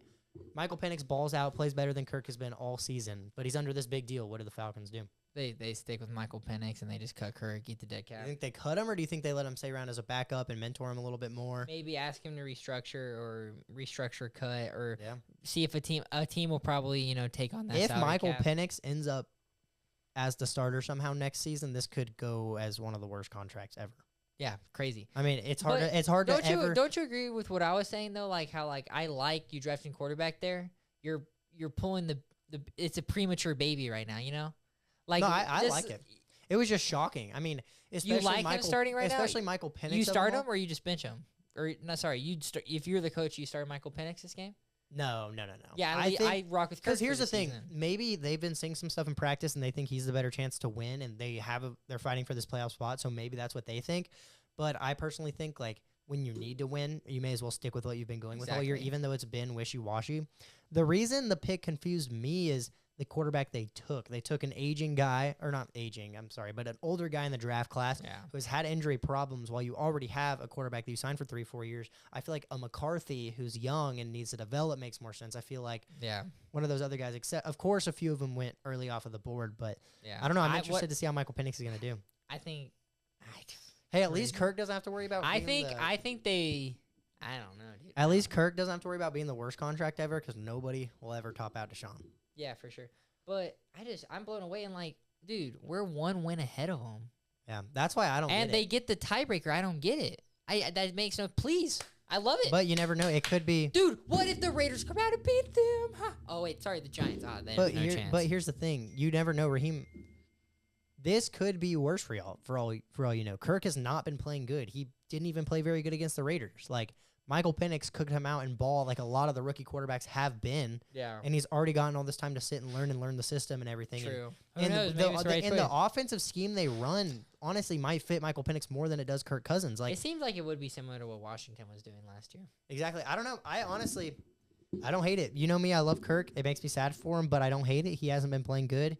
Speaker 1: Michael Penix balls out, plays better than Kirk has been all season, but he's under this big deal. What do the Falcons do?
Speaker 2: They stick with Michael Penix and they just cut Kirk, eat the dead cat.
Speaker 1: Do you think they cut him, or do you think they let him stay around as a backup and mentor him a little bit more?
Speaker 2: Maybe ask him to restructure, cut, or see if a team will probably take on that.
Speaker 1: If Michael Penix ends up as the starter somehow next season, this could go as one of the worst contracts ever.
Speaker 2: Yeah, crazy.
Speaker 1: I mean, it's hard.
Speaker 2: Don't you agree with what I was saying though? Like how I like you drafting quarterback there. You're pulling the it's a premature baby right now. Like,
Speaker 1: no, I like it. It was just shocking. I mean, especially
Speaker 2: you like him starting right now?
Speaker 1: Especially Michael Penix.
Speaker 2: You start him or you just bench him? Or no, sorry, if you're the coach, you start Michael Penix this game?
Speaker 1: No.
Speaker 2: Yeah, I rock with Kirk.
Speaker 1: Because here's the thing. Maybe they've been seeing some stuff in practice and they think he's the better chance to win, and they're fighting for this playoff spot, so maybe that's what they think. But I personally think, like, when you need to win, you may as well stick with what you've been going with all year, even though it's been wishy-washy. The reason the pick confused me is the quarterback they took. They took an aging guy, or not aging, I'm sorry, but an older guy in the draft class who has had injury problems while you already have a quarterback that you signed for 3-4 years. I feel like a McCarthy who's young and needs to develop makes more sense. I feel like one of those other guys, except, of course, a few of them went early off of the board, but I don't know. I'm interested to see how Michael Penix is going to do.
Speaker 2: I think...
Speaker 1: Hey, at least Kirk doesn't have to worry about
Speaker 2: I think they... I don't know, dude.
Speaker 1: At least Kirk doesn't have to worry about being the worst contract ever, because nobody will ever top out Deshaun.
Speaker 2: Yeah, for sure. But I'm blown away and like, dude, we're 1 win ahead of them.
Speaker 1: Yeah, that's why I don't get it.
Speaker 2: And they get the tiebreaker. I don't get it. That makes no... Please. I love it.
Speaker 1: But you never know. It could be...
Speaker 2: Dude, what if the Raiders come out and beat them? Huh? Oh, wait. Sorry, the Giants. They have no chance.
Speaker 1: But here's the thing. You never know, Raheem. This could be worse for y'all, for all you know. Kirk has not been playing good. He didn't even play very good against the Raiders. Like, Michael Penix cooked him out and ball like a lot of the rookie quarterbacks have been.
Speaker 2: Yeah.
Speaker 1: And he's already gotten all this time to sit and learn the system and everything.
Speaker 2: True.
Speaker 1: And the offensive scheme they run, honestly, might fit Michael Penix more than it does Kirk Cousins. Like,
Speaker 2: it seems like it would be similar to what Washington was doing last year.
Speaker 1: Exactly. I don't know. I don't hate it. You know me, I love Kirk. It makes me sad for him, but I don't hate it. He hasn't been playing good.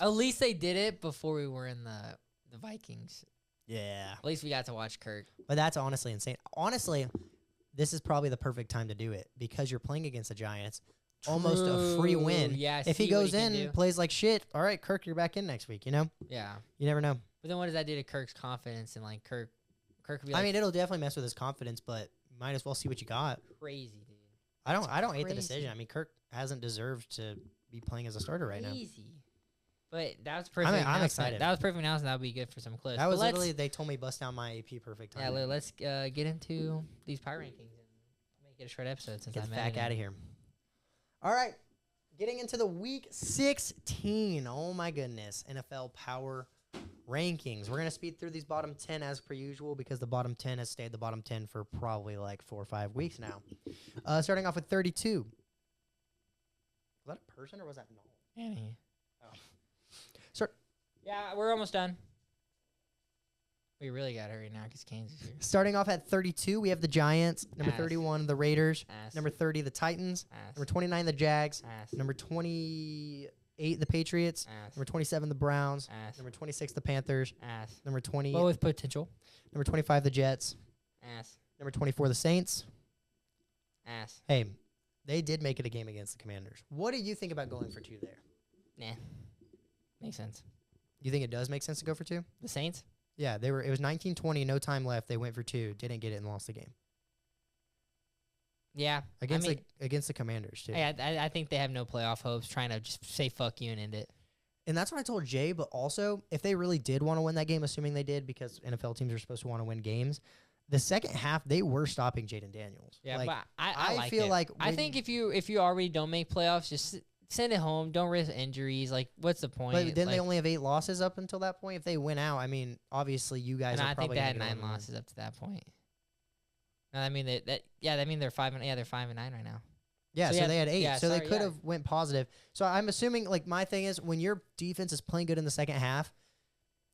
Speaker 2: At least they did it before we were in the Vikings.
Speaker 1: Yeah.
Speaker 2: At least we got to watch Kirk.
Speaker 1: But that's honestly insane. Honestly, this is probably the perfect time to do it because you're playing against the Giants. True. Almost a free win.
Speaker 2: Yeah.
Speaker 1: If he goes in, plays like shit, all right, Kirk, you're back in next week, you know?
Speaker 2: Yeah.
Speaker 1: You never know.
Speaker 2: But then what does that do to Kirk's confidence? And like Kirk would be like,
Speaker 1: I mean, it'll definitely mess with his confidence, but might as well see what you got.
Speaker 2: Crazy, dude.
Speaker 1: I don't hate the decision. I mean, Kirk hasn't deserved to be playing as a starter right now.
Speaker 2: But that was perfect.
Speaker 1: I'm excited.
Speaker 2: That was perfect announcement. That would be good for some clips.
Speaker 1: That was literally, they told me bust down my AP perfect time.
Speaker 2: Yeah, let's get into these power rankings and make it a short episode since I'm
Speaker 1: back out of here. All right. Getting into the week 16. Oh, my goodness. NFL power rankings. We're going to speed through these bottom 10 as per usual because the bottom 10 has stayed the bottom 10 for probably like 4 or 5 weeks now. Starting off with 32. Was that a person or was that null?
Speaker 2: Annie.
Speaker 1: Oh. Start.
Speaker 2: Yeah, we're almost done. We really got to hurry now because Kansas is here.
Speaker 1: Starting off at 32, we have the Giants. Number
Speaker 2: Ass.
Speaker 1: 31, the Raiders.
Speaker 2: Ass.
Speaker 1: Number 30, the Titans.
Speaker 2: Ass.
Speaker 1: Number 29, the Jags.
Speaker 2: Ass.
Speaker 1: Number 28, the Patriots.
Speaker 2: Ass.
Speaker 1: Number 27, the Browns.
Speaker 2: Ass.
Speaker 1: Number 26, the Panthers.
Speaker 2: Ass.
Speaker 1: Number 20,
Speaker 2: But with potential.
Speaker 1: number 25, the Jets.
Speaker 2: Ass.
Speaker 1: Number 24, the Saints.
Speaker 2: Ass.
Speaker 1: Hey, they did make it a game against the Commanders. What do you think about going for 2 there?
Speaker 2: Nah. Makes sense.
Speaker 1: You think it does make sense to go for 2?
Speaker 2: The Saints?
Speaker 1: Yeah, it was 19-20, no time left. They went for 2, didn't get it, and lost the game
Speaker 2: Yeah.
Speaker 1: against the Commanders too.
Speaker 2: Hey, I think they have no playoff hopes, trying to just say fuck you and end it.
Speaker 1: And that's what I told Jay. But also, if they really did want to win that game, assuming they did, because NFL teams are supposed to want to win games, the second half they were stopping Jaden Daniels.
Speaker 2: Yeah,
Speaker 1: like,
Speaker 2: but I like
Speaker 1: feel
Speaker 2: it.
Speaker 1: like
Speaker 2: I think if you already don't make playoffs, just send it home. Don't risk injuries. Like, what's the point?
Speaker 1: But then
Speaker 2: like,
Speaker 1: they only have 8 losses up until that point. If they win out, I mean, obviously you guys
Speaker 2: and
Speaker 1: are
Speaker 2: I think
Speaker 1: probably
Speaker 2: they had
Speaker 1: gonna
Speaker 2: 9
Speaker 1: win.
Speaker 2: losses up to that point. No, I mean I mean they're 5-9 right now.
Speaker 1: Yeah,
Speaker 2: So
Speaker 1: so
Speaker 2: yeah,
Speaker 1: they had 8.
Speaker 2: yeah,
Speaker 1: so they
Speaker 2: sorry,
Speaker 1: could
Speaker 2: yeah.
Speaker 1: have went positive. So I'm assuming, like, my thing is when your defense is playing good in the second half,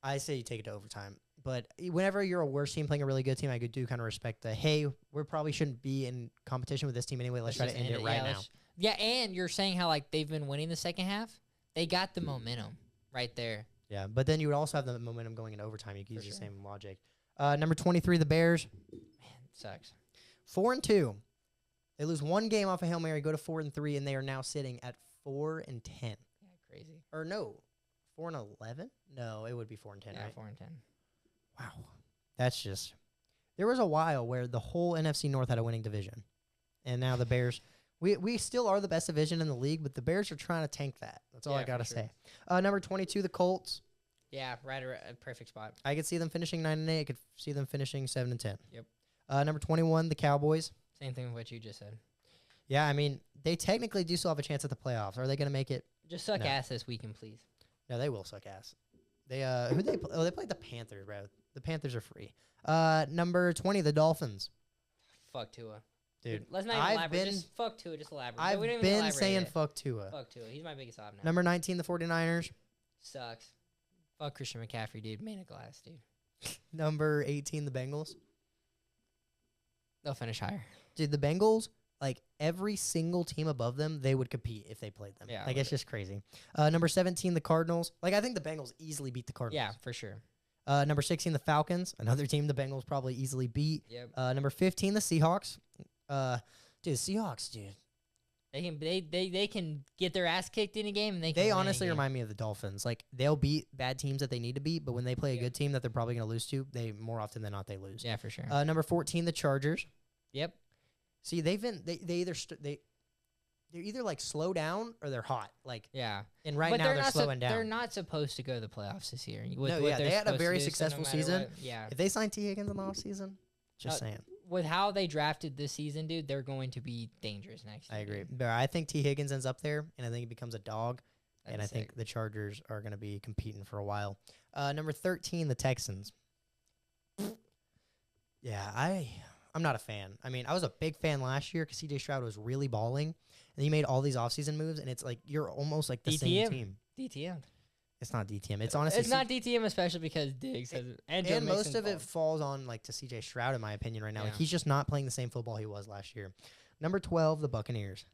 Speaker 1: I say you take it to overtime. But whenever you're a worse team playing a really good team, I do kind of respect the, hey, we probably shouldn't be in competition with this team anyway. Let's try to
Speaker 2: just
Speaker 1: end it right now.
Speaker 2: Yeah, and you're saying how like they've been winning the second half. They got the momentum right there.
Speaker 1: Yeah, but then you would also have the momentum going into overtime. You could use
Speaker 2: For
Speaker 1: the
Speaker 2: sure.
Speaker 1: same logic. Number 23, the Bears.
Speaker 2: Man, sucks.
Speaker 1: 4-2. They lose 1 game off a Hail Mary, go to 4-3, and they are now sitting at 4-10.
Speaker 2: Yeah, crazy.
Speaker 1: Or no, 4-11? No, it would be 4-10,
Speaker 2: Yeah,
Speaker 1: right?
Speaker 2: 4-10.
Speaker 1: Wow. That's just... There was a while where the whole NFC North had a winning division. And now the Bears... We still are the best division in the league, but the Bears are trying to tank that. That's all I
Speaker 2: Yeah,
Speaker 1: got to
Speaker 2: for sure.
Speaker 1: say. Number 22, the Colts.
Speaker 2: Yeah, right around a perfect spot.
Speaker 1: I could see them finishing 9-8. I could see them finishing 7-10.
Speaker 2: Yep.
Speaker 1: Number 21, the Cowboys.
Speaker 2: Same thing with what you just said.
Speaker 1: Yeah, I mean, they technically do still have a chance at the playoffs. Are they going to make it?
Speaker 2: Just suck
Speaker 1: No.
Speaker 2: ass this weekend, please.
Speaker 1: No, they will suck ass. They who they play? Oh, they played the Panthers, bro. The Panthers are free. Number 20, the Dolphins.
Speaker 2: Fuck Tua.
Speaker 1: Dude,
Speaker 2: Let's not even
Speaker 1: I've
Speaker 2: elaborate.
Speaker 1: been
Speaker 2: Just fuck Tua. Just elaborate.
Speaker 1: I've
Speaker 2: we don't even
Speaker 1: been
Speaker 2: elaborate
Speaker 1: saying
Speaker 2: it.
Speaker 1: fuck Tua.
Speaker 2: Fuck Tua. He's my biggest op now.
Speaker 1: Number 19, the 49ers.
Speaker 2: Sucks. Fuck Christian McCaffrey, dude. Made of glass, dude.
Speaker 1: Number 18, the Bengals.
Speaker 2: They'll finish higher.
Speaker 1: Dude, the Bengals, like every single team above them, they would compete if they played them.
Speaker 2: Yeah,
Speaker 1: Like it's just crazy. Number 17, the Cardinals. Like I think the Bengals easily beat the Cardinals.
Speaker 2: Yeah, for sure.
Speaker 1: Number 16, the Falcons. Another team the Bengals probably easily beat.
Speaker 2: Yep.
Speaker 1: Number 15, the Seahawks. Dude, Seahawks, dude.
Speaker 2: They can get their ass kicked in a game, and they
Speaker 1: They
Speaker 2: can win
Speaker 1: honestly
Speaker 2: a game.
Speaker 1: remind me of the Dolphins. Like they'll beat bad teams that they need to beat, but when they play a
Speaker 2: Yep.
Speaker 1: good team that they're probably going to lose to, they more often than not they lose.
Speaker 2: Yeah, for sure.
Speaker 1: Number 14, the Chargers.
Speaker 2: Yep.
Speaker 1: See, they either they're either like slow down or they're hot. Like
Speaker 2: Yeah.
Speaker 1: and right
Speaker 2: but
Speaker 1: now they're
Speaker 2: not
Speaker 1: slowing down.
Speaker 2: They're not supposed to go to the playoffs this year. With
Speaker 1: No,
Speaker 2: what
Speaker 1: yeah,
Speaker 2: they're
Speaker 1: they had a
Speaker 2: supposed to
Speaker 1: very
Speaker 2: do, so no
Speaker 1: successful
Speaker 2: matter
Speaker 1: season.
Speaker 2: what- yeah.
Speaker 1: If they sign T Higgins in the offseason, just saying.
Speaker 2: With how they drafted this season, dude, they're going to be dangerous next year.
Speaker 1: I agree.
Speaker 2: dude.
Speaker 1: But I think T Higgins ends up there, and I think he becomes a dog.
Speaker 2: That'd
Speaker 1: And
Speaker 2: be
Speaker 1: I think
Speaker 2: sick.
Speaker 1: the Chargers are going to be competing for a while. Number 13, the Texans. Yeah, I'm not a fan. I mean, I was a big fan last year because C.J. Stroud was really balling, and he made all these offseason moves, and it's like you're almost like the
Speaker 2: DTM.
Speaker 1: same team.
Speaker 2: DTM.
Speaker 1: It's not DTM. It's honestly
Speaker 2: It's not DTM, especially because Diggs has
Speaker 1: and
Speaker 2: Joe
Speaker 1: most
Speaker 2: Mixon's
Speaker 1: of it
Speaker 2: balls.
Speaker 1: falls on like to C.J. Stroud in my opinion right now. Like
Speaker 2: Yeah.
Speaker 1: he's just not playing the same football he was last year. Number 12, the Buccaneers.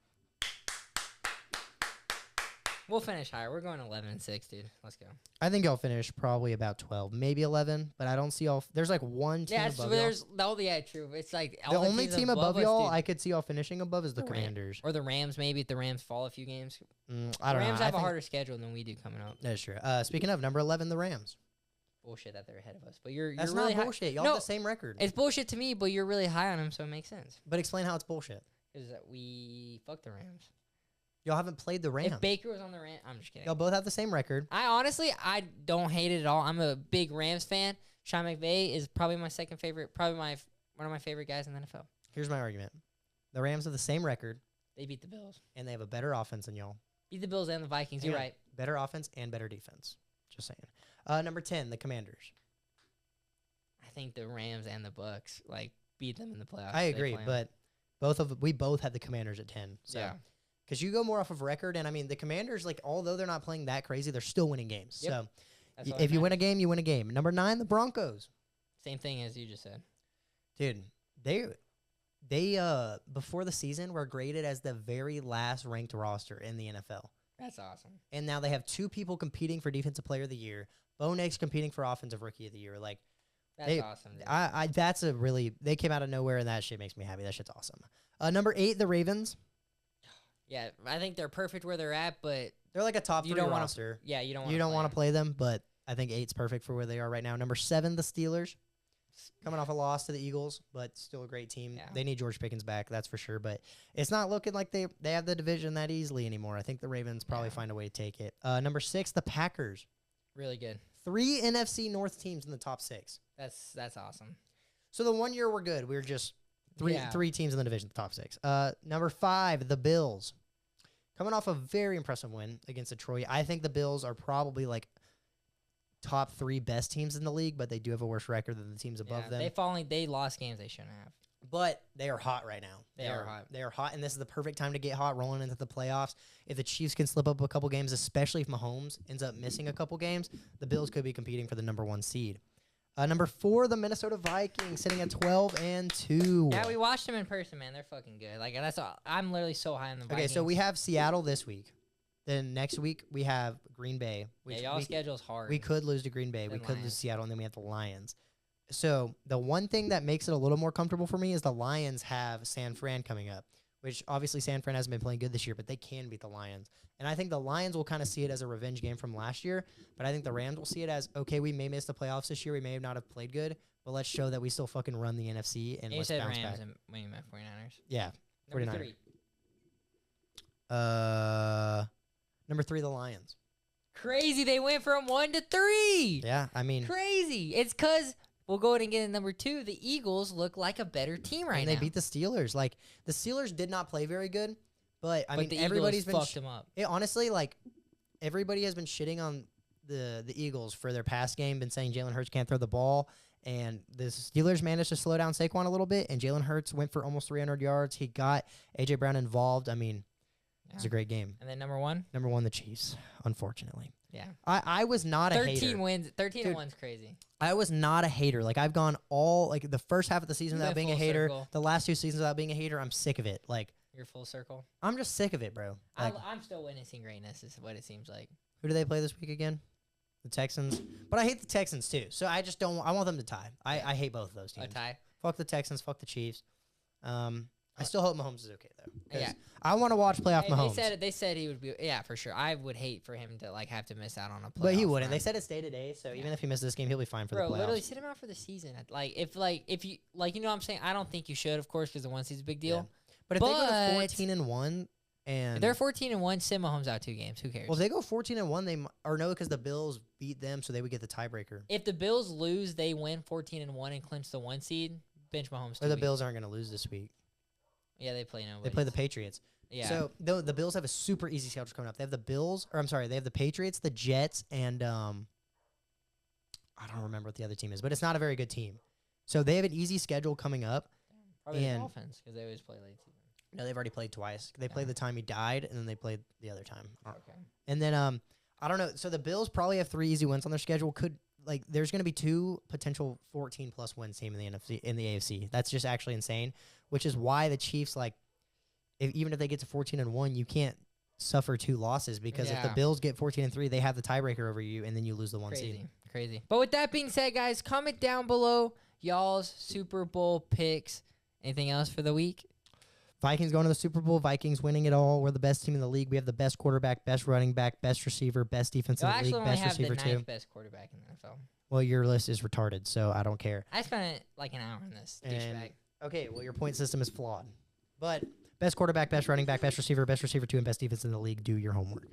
Speaker 2: We'll finish higher. We're going 11-6, dude. Let's go.
Speaker 1: I think I'll finish probably about 12, maybe 11, but I don't see all. There's like one team
Speaker 2: Yeah,
Speaker 1: above y'all.
Speaker 2: there's yeah, true. It's like
Speaker 1: The
Speaker 2: all
Speaker 1: only
Speaker 2: teams
Speaker 1: team above
Speaker 2: us,
Speaker 1: y'all
Speaker 2: dude.
Speaker 1: I could see y'all finishing above is the
Speaker 2: The Ram-
Speaker 1: Commanders.
Speaker 2: or the Rams. Maybe if the Rams fall a few games.
Speaker 1: I
Speaker 2: The
Speaker 1: don't know.
Speaker 2: Rams
Speaker 1: I
Speaker 2: have a
Speaker 1: think-
Speaker 2: harder schedule than we do coming up.
Speaker 1: That is true. Speaking of number 11, the Rams.
Speaker 2: Bullshit that they're ahead of us, but you're
Speaker 1: That's
Speaker 2: really
Speaker 1: not
Speaker 2: high.
Speaker 1: bullshit. Y'all
Speaker 2: No,
Speaker 1: have the same record.
Speaker 2: It's bullshit to me, but you're really high on them, so it makes sense.
Speaker 1: But explain how it's bullshit.
Speaker 2: Because we fuck the Rams.
Speaker 1: Y'all haven't played the Rams.
Speaker 2: If Baker was on the Rams, I'm just kidding.
Speaker 1: Y'all both have the same record.
Speaker 2: I honestly don't hate it at all. I'm a big Rams fan. Sean McVay is probably my second favorite, probably one of my favorite guys in the NFL.
Speaker 1: Here's my argument. The Rams have the same record,
Speaker 2: They beat the Bills.
Speaker 1: and they have a better offense than y'all.
Speaker 2: Beat the Bills and the Vikings. You're
Speaker 1: Yeah.
Speaker 2: right.
Speaker 1: Better offense and better defense. Just saying. Number 10, the Commanders.
Speaker 2: I think the Rams and the Bucks beat them in the playoffs.
Speaker 1: I
Speaker 2: They
Speaker 1: agree,
Speaker 2: play 'em.
Speaker 1: but we both had the Commanders at 10. So
Speaker 2: yeah,
Speaker 1: Because you go more off of record, and I mean the Commanders, like although they're not playing that crazy, they're still winning games.
Speaker 2: Yep.
Speaker 1: So
Speaker 2: That's all
Speaker 1: if
Speaker 2: that
Speaker 1: you win a
Speaker 2: matters.
Speaker 1: game, you win a game. Number 9, the Broncos.
Speaker 2: Same thing as you just said.
Speaker 1: Dude, they before the season were graded as the very last ranked roster in the NFL.
Speaker 2: That's awesome.
Speaker 1: And now they have 2 people competing for Defensive Player of the Year. Bo Nix competing for Offensive Rookie of the Year. Like,
Speaker 2: That's awesome. Dude.
Speaker 1: that's a really, they came out of nowhere, and that shit makes me happy. That shit's awesome. Number 8, the Ravens.
Speaker 2: Yeah, I think they're perfect where they're at, but
Speaker 1: They're like a top 3
Speaker 2: you don't want
Speaker 1: roster.
Speaker 2: to. Yeah, you don't want.
Speaker 1: You don't want to play them, but I think 8's perfect for where they are right now. Number 7, the Steelers. Coming off a loss to the Eagles, but still a great team.
Speaker 2: Yeah.
Speaker 1: They need George Pickens back, that's for sure. But it's not looking like they have the division that easily anymore. I think the Ravens probably find a way to take it. Number 6, the Packers.
Speaker 2: Really good.
Speaker 1: 3 NFC North teams in the top 6.
Speaker 2: That's awesome.
Speaker 1: So the one year we're good. We're just
Speaker 2: Yeah.
Speaker 1: three teams in the division, the top 6. Number 5, the Bills. Coming off a very impressive win against Detroit. I think the Bills are probably like top 3 best teams in the league, but they do have a worse record than the teams above them.
Speaker 2: They lost games they shouldn't have.
Speaker 1: But they are hot right now.
Speaker 2: They are hot.
Speaker 1: They are hot, and this is the perfect time to get hot rolling into the playoffs. If the Chiefs can slip up a couple games, especially if Mahomes ends up missing a couple games, the Bills could be competing for the number 1 seed. Number 4, the Minnesota Vikings, sitting at 12-2.
Speaker 2: Yeah, we watched them in person, man. They're fucking good. Like that's all, I'm literally so high on the Vikings.
Speaker 1: Okay, so we have Seattle this week. Then next week we have Green Bay. Which
Speaker 2: y'all schedule's hard.
Speaker 1: we could lose to Green Bay. We
Speaker 2: Then
Speaker 1: could lose
Speaker 2: Lions.
Speaker 1: to Seattle, and then we have the Lions. So the one thing that makes it a little more comfortable for me is the Lions have San Fran coming up, which obviously San Fran hasn't been playing good this year, but they can beat the Lions. And I think the Lions will kind of see it as a revenge game from last year, but I think the Rams will see it as, okay, we may miss the playoffs this year. We may not have played good, but let's show that we still fucking run the NFC, and
Speaker 2: And you
Speaker 1: let's
Speaker 2: said
Speaker 1: bounce
Speaker 2: Rams
Speaker 1: back.
Speaker 2: and when you meant 49ers.
Speaker 1: Yeah.
Speaker 2: Number
Speaker 1: 49ers.
Speaker 2: 3.
Speaker 1: Number 3, the Lions.
Speaker 2: Crazy. They went from 1 to 3.
Speaker 1: Yeah, I mean,
Speaker 2: Crazy. It's because we'll go ahead and get in number 2. The Eagles look like a better team right
Speaker 1: and
Speaker 2: now.
Speaker 1: they beat the Steelers. Like, the Steelers did not play very good, but I mean,
Speaker 2: the
Speaker 1: everybody's
Speaker 2: Eagles
Speaker 1: been
Speaker 2: fucked them up.
Speaker 1: honestly, like, everybody has been shitting on the Eagles for their pass game, been saying Jalen Hurts can't throw the ball, and the Steelers managed to slow down Saquon a little bit, and Jalen Hurts went for almost 300 yards. He got A.J. Brown involved. I mean, it was a great game.
Speaker 2: And then number 1.
Speaker 1: Number 1, the Chiefs, unfortunately.
Speaker 2: Yeah.
Speaker 1: I was not a
Speaker 2: 13
Speaker 1: hater.
Speaker 2: wins. 13
Speaker 1: Dude,
Speaker 2: and 1's crazy.
Speaker 1: I was not a hater. Like, I've gone all, like, the first half of the season
Speaker 2: You
Speaker 1: without
Speaker 2: went
Speaker 1: being a
Speaker 2: full
Speaker 1: hater,
Speaker 2: circle.
Speaker 1: the last 2 seasons without being a hater. I'm sick of it. Like,
Speaker 2: You're full circle.
Speaker 1: I'm just sick of it, bro. Like,
Speaker 2: I'm still witnessing greatness is what it seems like.
Speaker 1: who do they play this week again? The Texans. But I hate the Texans, too. So I just don't – I want them to tie. I hate both of those
Speaker 2: A
Speaker 1: teams.
Speaker 2: tie.
Speaker 1: Fuck the Texans. Fuck the Chiefs. I still hope Mahomes is okay, though. 'Cause
Speaker 2: Yeah.
Speaker 1: I want to watch playoff
Speaker 2: Hey,
Speaker 1: Mahomes.
Speaker 2: they said he would be. Yeah, for sure. I would hate for him to like have to miss out on a playoff.
Speaker 1: But he wouldn't. They
Speaker 2: run.
Speaker 1: said it's day to day, so even if he misses this game, he'll be fine for
Speaker 2: Bro,
Speaker 1: the playoffs.
Speaker 2: literally sit him out for the season. Like if you you know what I'm saying. I don't think you should, of course, because the 1 seed's a big deal.
Speaker 1: Yeah. But if they go to
Speaker 2: But-
Speaker 1: 14-1 and
Speaker 2: If they're 14-1. Sit Mahomes out 2 games. Who cares?
Speaker 1: well, if they go 14-1, they or no, because the Bills beat them, so they would get the tiebreaker.
Speaker 2: if the Bills lose, they win 14-1 and clinch the 1 seed. Bench Mahomes.
Speaker 1: Or
Speaker 2: 2
Speaker 1: the
Speaker 2: weeks.
Speaker 1: Bills aren't going to lose this week.
Speaker 2: Yeah, they play nobody.
Speaker 1: They play the Patriots.
Speaker 2: Yeah.
Speaker 1: So the Bills have a super easy schedule coming up. They have the Bills, or I'm sorry, they have the Patriots, the Jets, and I don't remember what the other team is, but it's not a very good team. So they have an easy schedule coming up.
Speaker 2: Probably the
Speaker 1: and-
Speaker 2: Dolphins because they always play late season.
Speaker 1: No, they've already played twice. They
Speaker 2: Yeah.
Speaker 1: played the time he died, and then they played the other time.
Speaker 2: Okay.
Speaker 1: And then I don't know. So the Bills probably have 3 easy wins on their schedule. There's going to be 2 potential 14+ wins team in the NFC in the AFC. That's just actually insane. Which is why the Chiefs even if they get to 14-1, you can't suffer 2 losses because if the
Speaker 2: Yeah.
Speaker 1: Bills get 14-3, they have the tiebreaker over you, and then you lose the 1 seed.
Speaker 2: Crazy. But with that being said, guys, comment down below y'all's Super Bowl picks. Anything else for the week?
Speaker 1: Vikings going to the Super Bowl. Vikings winning it all. We're the best team in the league. We have the best quarterback, best running back, best receiver, best defense
Speaker 2: Y'all
Speaker 1: in the
Speaker 2: actually
Speaker 1: league,
Speaker 2: only
Speaker 1: best
Speaker 2: have the
Speaker 1: receiver too.
Speaker 2: 9th best quarterback in the NFL.
Speaker 1: Well, your list is retarded, so I don't care.
Speaker 2: I spent like an hour on this
Speaker 1: And-
Speaker 2: douchebag.
Speaker 1: Okay, well, your point system is flawed. But best quarterback, best running back, best receiver 2, and best defense in the league. Do your homework.